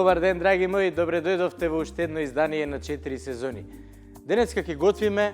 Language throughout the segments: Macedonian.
Добар ден, драги мои, добре дојдовте во уште едно издание на 4 сезони. Денеска ќе готвиме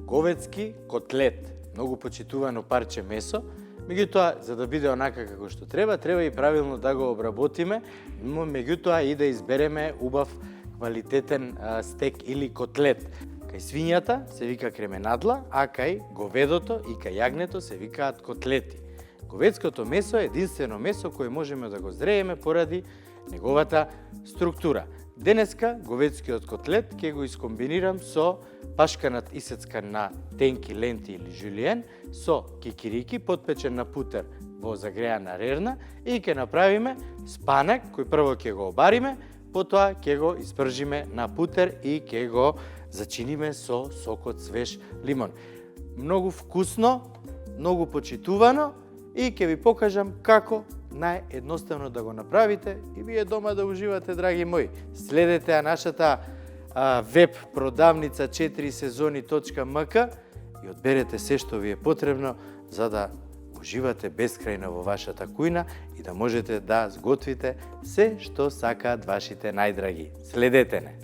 говедски котлет, многу почитувано парче месо. Меѓутоа, за да биде онака како што треба и правилно да го обработиме, но меѓутоа и да избереме убав квалитетен стек или котлет. Кај свињата се вика кременадла, а кај говедото и кај јагнето се викаат котлети. Говедското месо е единствено месо кое можеме да го зрееме поради неговата структура. Денеска говедскиот котлет ќе го искомбинирам со пашканат исецкан на тенки ленти или жулиен, со кикирики потпечен на путер во загреана рерна и ќе направиме спанак кој прво ќе го обариме, потоа ќе го испржиме на путер и ќе го зачиниме со сокот свеж лимон. Многу вкусно, многу почитувано и ќе ви покажам како наједноставно да го направите и вие дома да уживате, драги мои. Следете нашата веб продавница 4сезони.mk и одберете се што ви е потребно за да уживате бескрајно во вашата кујна и да можете да сготвите се што сакаат вашите најдраги. Следете не!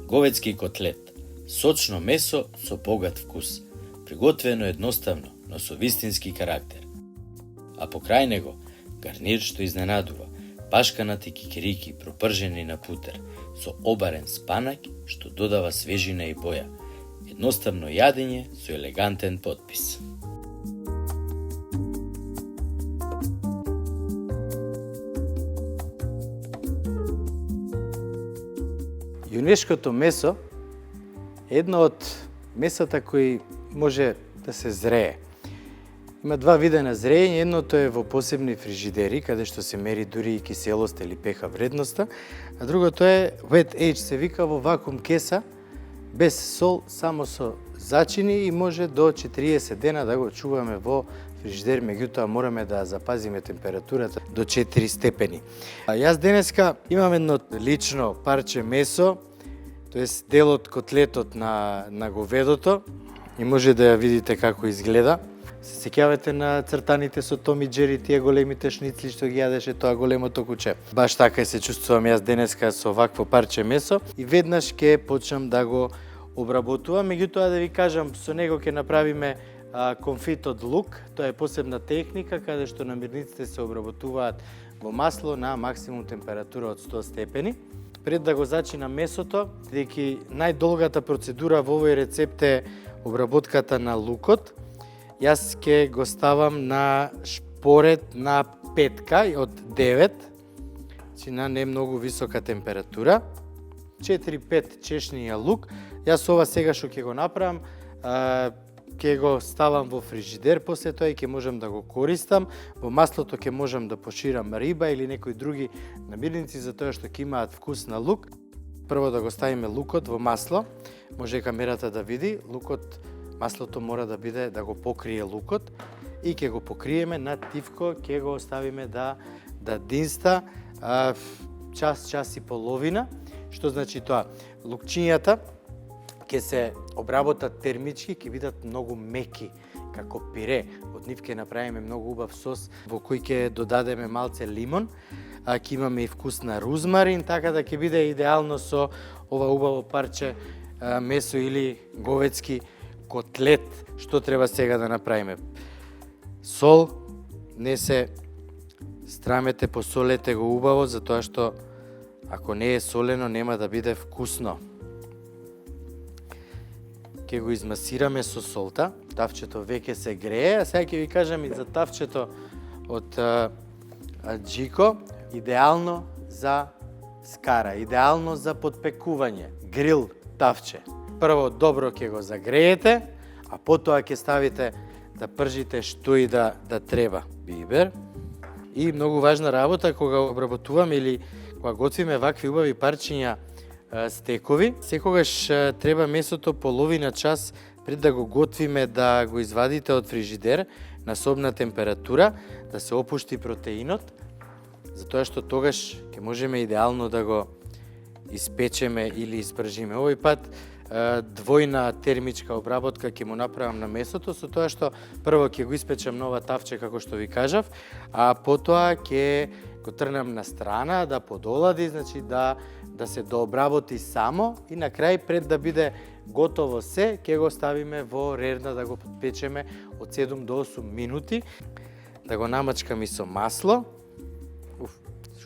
Говедски котлет. Сочно месо со богат вкус. Приготвено едноставно, но со вистински карактер. А покрај него, гарнир што изненадува, пашканати кикирики пропржени на путер, со обарен спанак што додава свежина и боја. Едноставно јадење со елегантен потпис. Јунешкото месо е едно од месата кои може да се зрее. Има два вида на зреење, едното е во посебни фрижидери, каде што се мери дури и киселост или пеха вредноста, а другото е wet age, се вика во вакуум кеса, без сол, само со зачини и може до 40 дена да го чуваме во фрижидер, меѓутоа мораме да запазиме температурата до 4 степени. Јас денеска имам едно лично парче месо, тоест дел од котлетот на говедото и може да ја видите како изгледа. Се сеќавате на цртаните со Том и Џери, тие големите шницли што ги јадеше тоа големото куче. Баш така се чувствувам јас денеска со вакво парче месо и веднаш ќе почнам да го обработувам. Меѓутоа да ви кажам, со него ќе направиме конфит од лук. Тоа е посебна техника каде што намирниците се обработуваат во масло на максимум температура од 100 степени. Пред да го зачинам месото, бидејќи најдолгата процедура во овој рецепт е обработката на лукот, јас ќе го ставам на шпорет на 5 од 9, значи на не многу висока температура. 4-5 чешњиња лук. Јас ова сега што ќе го направам, ќе го ставам во фрижидер, после тоа и ќе можам да го користам. Во маслото ќе можам да поширам риба или некои други намирници, затоа што ќе имаат вкус на лук. Прво да го ставиме лукот во масло, може камерата да види, маслото мора да биде да го покрие лукот и ќе го покриеме на тивко, ќе го оставиме да динста час и половина. Што значи тоа? Лукчињата ќе се обработат термички, ќе бидат многу меки, како пире. Од нив ќе направиме многу убав сос, во кој ќе додадеме малце лимон, ќе имаме и вкус на рузмарин, така да ќе биде идеално со ова убаво парче месо или говедски котлет. Што треба сега да направиме? Сол, не се страмете, посолете го убаво, затоа што ако не е солено, нема да биде вкусно. Ќе го измасираме со солта. Тавчето веќе се грее, а сега ќе ви кажам и за тавчето од Джико. Идеално за скара, идеално за подпекување. Грил тавче. Прво добро ќе го загреете, а потоа ќе ставите да пржите што и да треба. Бибер. И многу важна работа кога обработуваме или кога готвиме вакви убави парчиња стекови, секогаш треба месото половина час пред да го готвиме да го извадите од фрижидер на собна температура, да се опушти протеинот, затоа што тогаш ќе можеме идеално да го испечеме или испржиме. Овој пат двојна термичка обработка ќе му направам на месото, со тоа што прво ќе го испечам на ова тавче како што ви кажав, а потоа ќе го трнам на страна да подолади, значи да се дообработи само и на крај пред да биде готово се, ќе го ставиме во рерна да го подпечеме од 7 до 8 минути. Да го намачкам и со масло.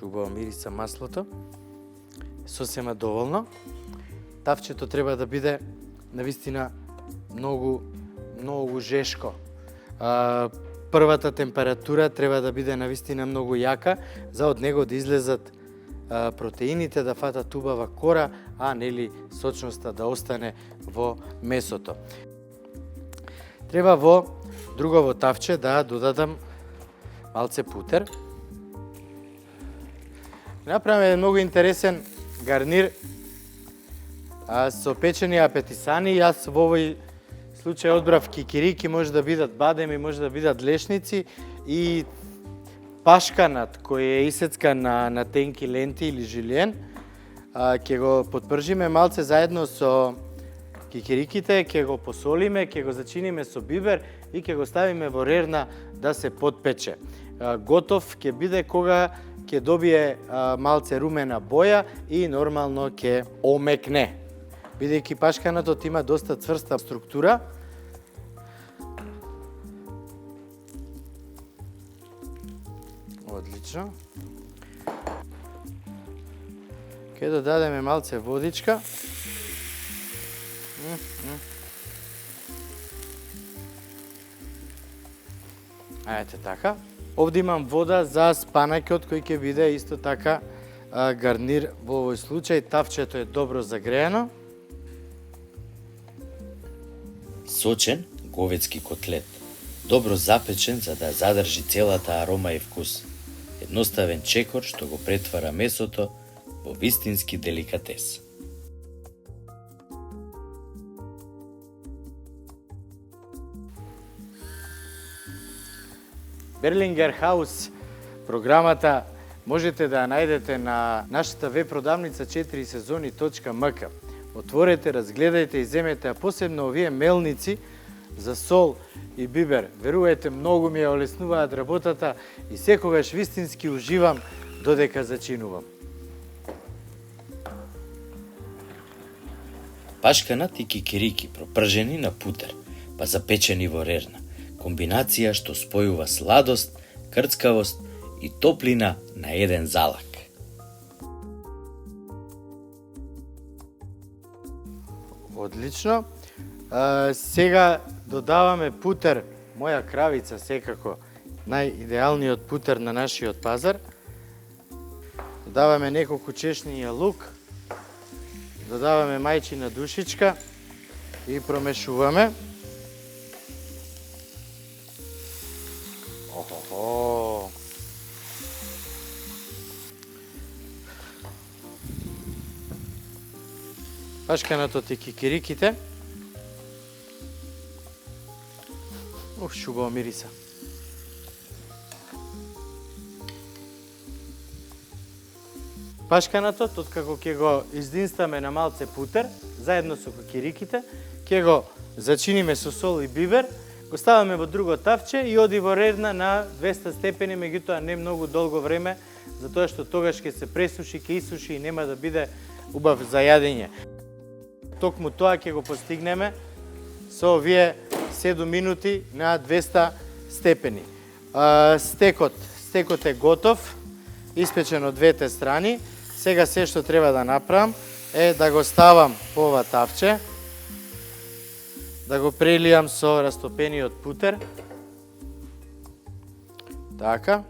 Убаво мириса маслото. Сосема доволно. Тавчето треба да биде навистина многу жешко. Првата температура треба да биде навистина многу јака, за од него да излезат протеините, да фатат убава кора, а нели сочноста да остане во месото. Треба во другово тавче да додадам малце путер. Направиме многу интересен гарнир со печени апетисани. Јас во овој случај одбрав кикирики, може да бидат бадеми, може да бидат лешници и пашканат кој е исецкан на тенки ленти или жилиен. Ќе го подпржиме малце заедно со кикириките, ќе го посолиме, ќе го зачиниме со бибер и ќе го ставиме во рерна да се подпече. Готов ќе биде кога ќе добие малце румена боја и нормално ќе омекне. Бидејќи пашканатот има доста цврста структура. Одлично. Ќе додадеме малце водичка. Ајде така. Овде имам вода за спанаќот кој ќе биде исто така гарнир во овој случај. Тавчето е добро загреено. Сочен говедски котлет, добро запечен за да задржи целата арома и вкус. Едноставен чекор што го претвара месото во вистински деликатес. Берлингер Хаус програмата можете да ја најдете на нашата веб продавница 4сезони.mk. Отворете, разгледајте и земете, а посебно овие мелници за сол и бибер. Верувајте, многу ми ја олеснуваат работата и секогаш вистински уживам додека зачинувам. Пашканат и кикирики пропржени на путер, па запечени во рерна. Комбинација што спојува сладост, крцкавост и топлина на еден залак. Одлично. Сега додаваме путер, моја кравица секако, најидеалниот путер на нашиот пазар. Додаваме неколку чешни лук, додаваме мајчина душичка и промешуваме. Пашканатот и кикириките. Шубаво мириса. Пашканатот, откако ќе го издинстваме на малце путер, заедно со кикириките, ќе го зачиниме со сол и бибер, го ставаме во друго тавче и оди во рерна на 200 степени, меѓутоа не многу долго време, затоа што тогаш ќе се пресуши, ќе исуши и нема да биде убав за јадење. Токму тоа ќе го постигнеме со овие 7 минути на 200 степени. Стекот е готов, испечен од двете страни. Сега се што треба да направам е да го ставам по ова тавче, да го прелијам со растопениот путер. Така,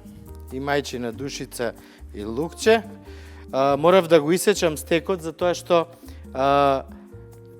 и мајчина душица и лукче. Морав да го исечам стекот, затоа што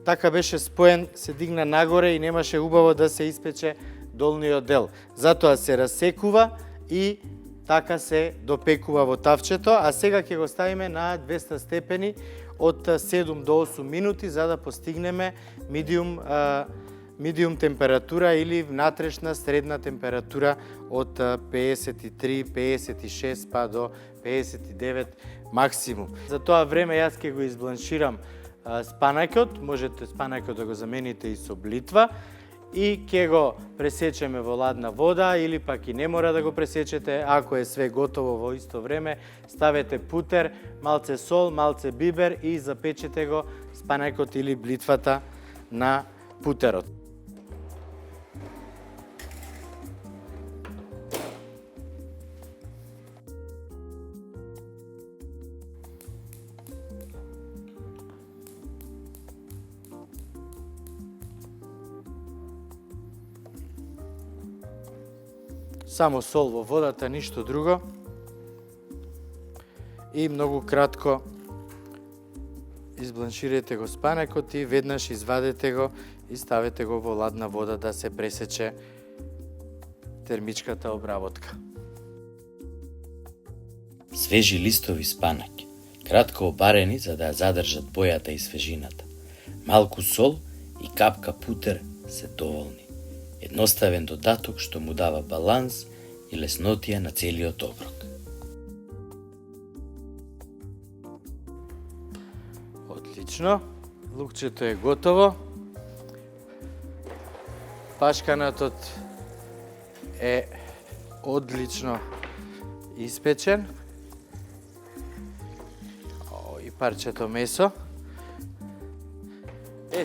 така беше споен, се дигна нагоре и немаше убаво да се испече долниот дел. Затоа се расекува и така се допекува во тавчето, а сега ќе го ставиме на 200 степени од 7 до 8 минути за да постигнеме медиум температура или внатрешна средна температура од 53, 56 па до 59 максимум. За тоа време јас ќе го избланширам спанаќот, можете спанаќот да го замените и со блитва, и ќе го пресечеме во ладна вода, или пак и не мора да го пресечете, ако е све готово во исто време, ставете путер, малце сол, малце бибер и запечете го спанаќот или блитвата на путерот. Само сол во водата, ништо друго. И многу кратко избланширате го спанаќот и веднаш извадете го и ставете го во ладна вода да се пресече термичката обработка. Свежи листови спанаќ, кратко обарени за да ја задржат бојата и свежината. Малку сол и капка путер се доволни. Едноставен додаток што му дава баланс и леснотија на целиот оброк. Одлично, лукчето е готово. Пашканатот е одлично испечен. И парчето месо.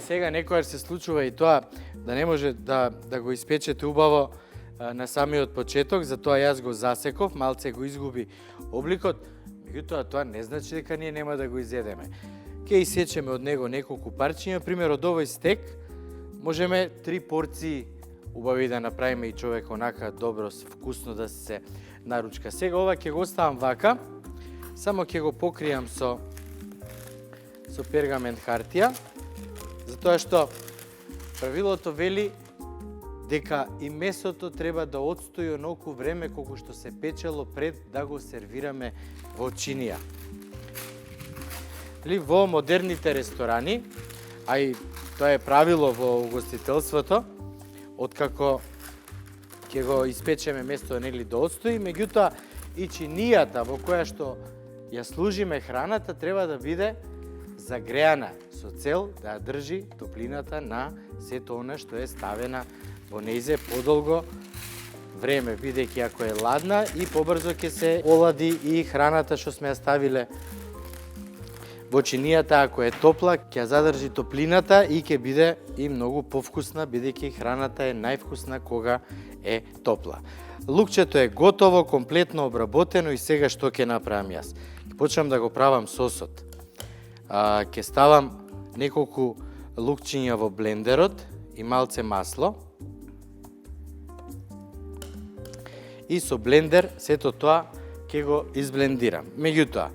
Сега некојаш се случува и тоа да не може да го испечете убаво на самиот почеток, затоа јас го засеков, малце го изгуби обликот, меѓутоа тоа не значи дека ние нема да го изедеме. Ке исечеме од него неколку парчиња, пример од овој стек, можеме 3 порции убави да направиме и човек онака добро, вкусно да се наручка. Сега ова ќе го оставам вака, само ќе го покријам со пергамент хартија, затоа што правилото вели дека и месото треба да отстои онолку време колку што се печело пред да го сервираме во чинија. Во модерните ресторани, а и тоа е правило во угостителството, откако ќе го испечеме место да отстои, меѓутоа и чинијата во која што ја служиме храната треба да биде загреана со цел да ја држи топлината на сето она што е ставена во нејзе подолго време, бидејќи ако е ладна и побрзо ќе се олади и храната што сме ја ставиле во чинијата, ако е топла, ќе задржи топлината и ќе биде и многу повкусна, бидејќи храната е највкусна кога е топла. Лукчето е готово, комплетно обработено и сега што ќе направам јас? Ќе почнам да го правам сосот. Ќе ставам неколку лукчиња во блендерот и малце масло. И со блендер сето тоа ќе го изблендирам. Меѓутоа,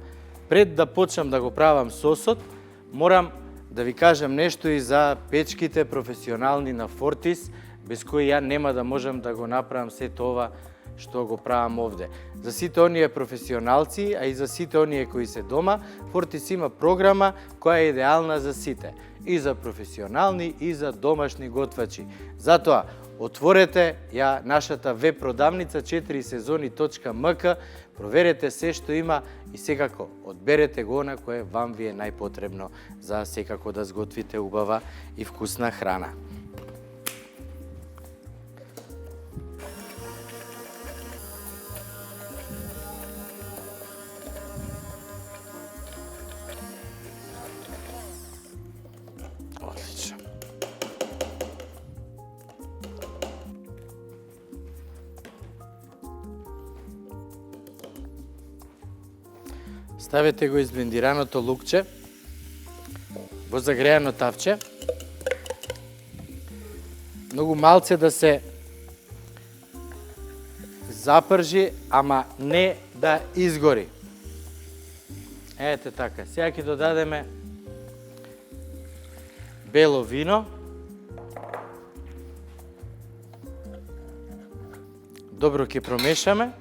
пред да почнам да го правам сосот, морам да ви кажам нешто и за печките професионални на Фортис, без кои ја нема да можам да го направам сето ова што го правам овде. За сите оние професионалци, а и за сите оние кои се дома, Фортис има програма која е идеална за сите. И за професионални, и за домашни готвачи. Затоа, отворете ја нашата веб продавница 4сезони.mk, проверете се што има и секако одберете го она кое вам ви е најпотребно за секако да сготвите убава и вкусна храна. Одлично. Ставете го изблендираното лукче во загреано тавче. Многу малце да се запржи, ама не да изгори. Ете така. Сега ќе додадеме бело вино. Добро ќе промешаме.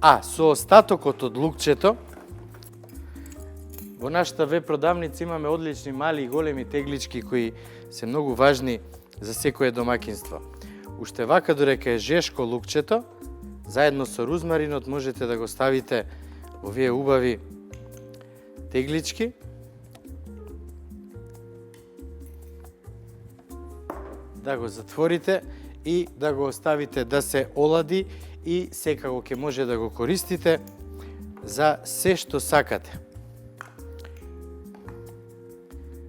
А со остатокот од лукчето, во нашата веб продавница имаме одлични мали и големи теглички кои се многу важни за секое домакинство. Уште вака додека е жешко лукчето, заедно со рузмаринот можете да го ставите овие убави теглички. Да го затворите и да го оставите да се олади и секако ќе може да го користите за се што сакате.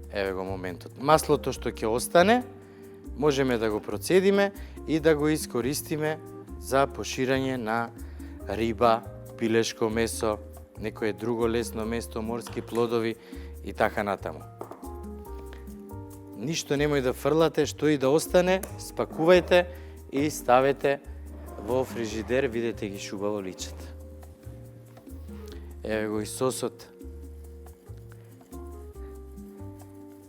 Еве го моментот. Маслото што ќе остане, можеме да го процедиме и да го искористиме за поширање на риба, пилешко месо, некое друго лесно место, морски плодови и така натаму. Ништо немој да фрлате, што и да остане, спакувајте и ставете во фрижидер, видете ги шубаво личат. Еве го и сосот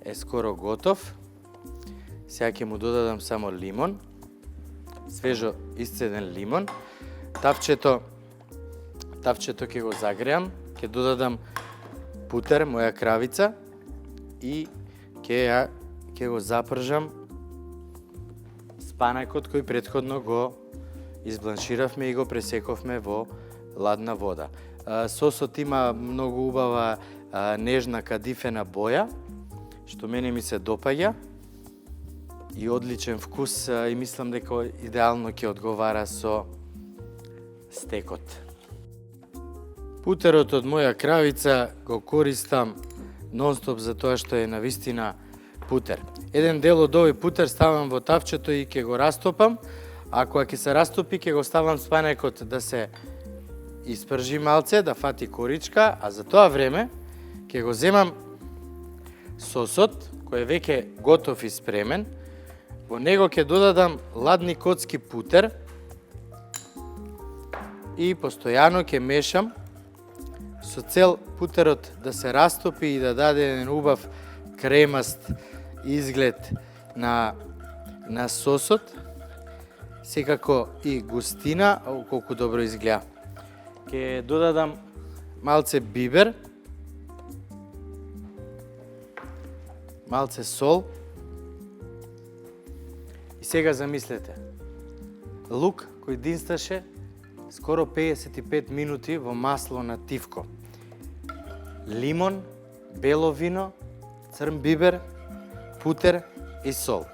е скоро готов. Сега ќе му додадам само лимон, свежо исцеден лимон. Тавчето ќе го загреам, ќе додадам путер, моја кравица, и ќе го запржам спанакот кој претходно го избланширавме и го пресековме во ладна вода. Сосот има многу убава нежна кадифена боја, што мене ми се допаѓа и одличен вкус, и мислам дека идеално ќе одговара со стекот. Путерот од моја кравица го користам нонстоп за тоа што е навистина путер. Еден дел од овој путер ставам во тавчето и ќе го растопам, а кога ќе се растопи ќе го ставам спанекот да се испржи малце, да фати коричка, а за тоа време ќе го земам сосот, кој е веќе готов и спремен. Во него ќе додадам ладни коцки путер и постојано ќе мешам со цел путерот да се растопи и да даде еден убав кремаст изглед на сосот. Секако и густина, колку добро изгледа. Ќе додадам малце бибер, малце сол. И сега замислете, лук кој динсташе скоро 55 минути во масло на тивко. Лимон, бело вино, црн бибер, путер и сол.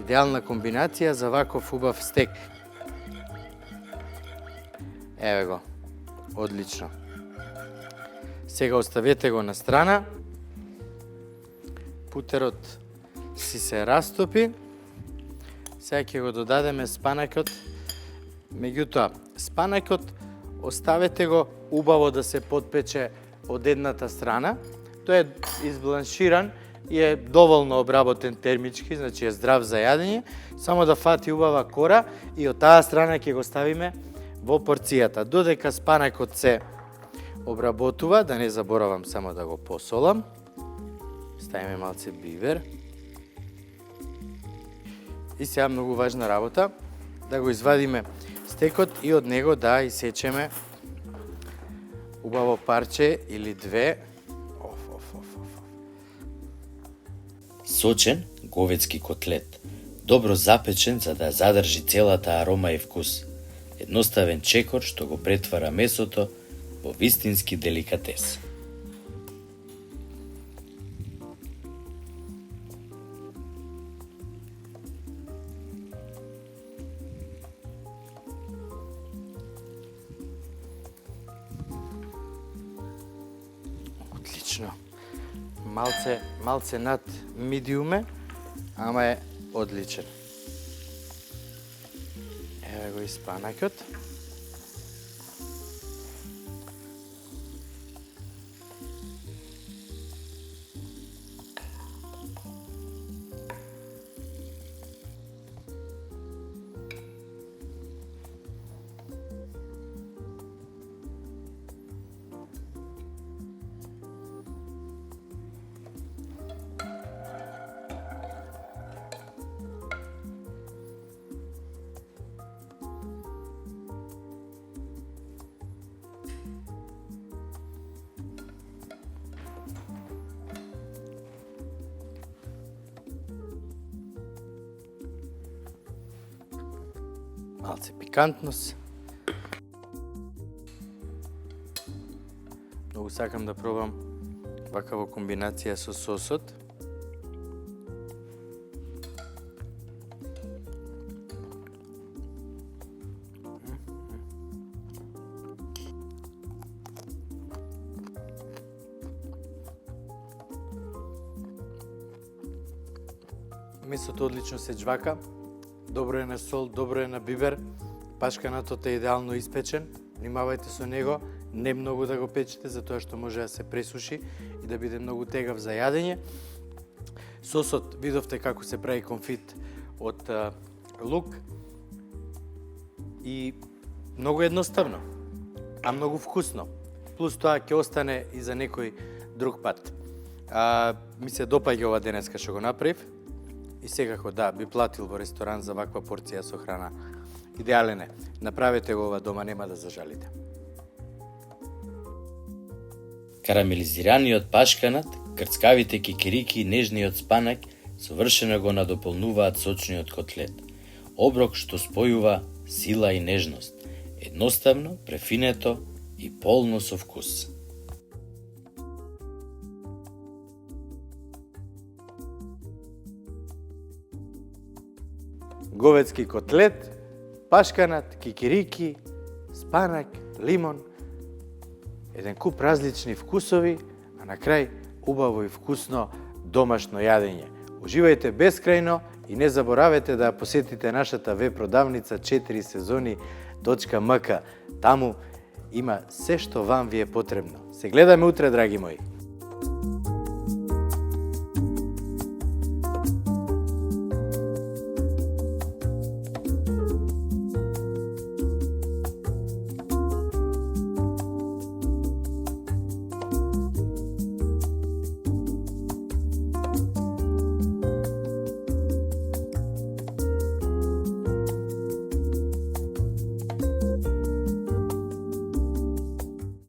Идеална комбинација за ваков убав стек. Еве го, одлично. Сега оставете го на страна. Путерот си се растопи. Сега ќе го додадеме спанакот. Меѓутоа, спанакот оставете го убаво да се потпече од едната страна. Тој е избланширан и е доволно обработен термички, значи е здрав за јадење. Само да фати убава кора и од таа страна ќе го ставиме во порцијата. Додека спанакот се обработува, да не заборавам само да го посолам. Ставиме малце бивер. И сега многу важна работа, да го извадиме стекот и од него да исечеме убаво парче или две. Сочен говедски котлет, добро запечен за да задржи целата арома и вкус. Едноставен чекор што го претвара месото во вистински деликатес. Отлично. Малце над медиуме, ама е одличен. Еве го и спанакот. Малце пикантност. Многу сакам да пробам вакава комбинација со сосот. Месото одлично се џвака, добро е на сол, добро е на бибер, пашканатот е идеално испечен, внимавајте со него, не многу да го печете, затоа што може да се пресуши и да биде многу тегав за јадење. Сосот, видовте како се прави конфит од лук и многу едноставно, а многу вкусно. Плюс тоа ќе остане и за некој друг пат. Ми се допаѓа ова денеска што го направив. И секако да, би платил во ресторан за ваква порција со храна. Идеален е. Направете го ова дома, нема да зажалите. Карамелизираниот пашканат, крцкавите кикирики и нежниот спанак совршено го надополнуваат сочниот котлет. Оброк што спојува сила и нежност. Едноставно, префинето и полно со вкус. Говедски котлет, пашканат, кикирики, спанак, лимон, еден куп различни вкусови, а на крај убаво и вкусно домашно јадење. Уживајте бескрајно и не заборавете да посетите нашата веб продавница 4сезони.mk. Таму има се што вам ви е потребно. Се гледаме утре, драги мои!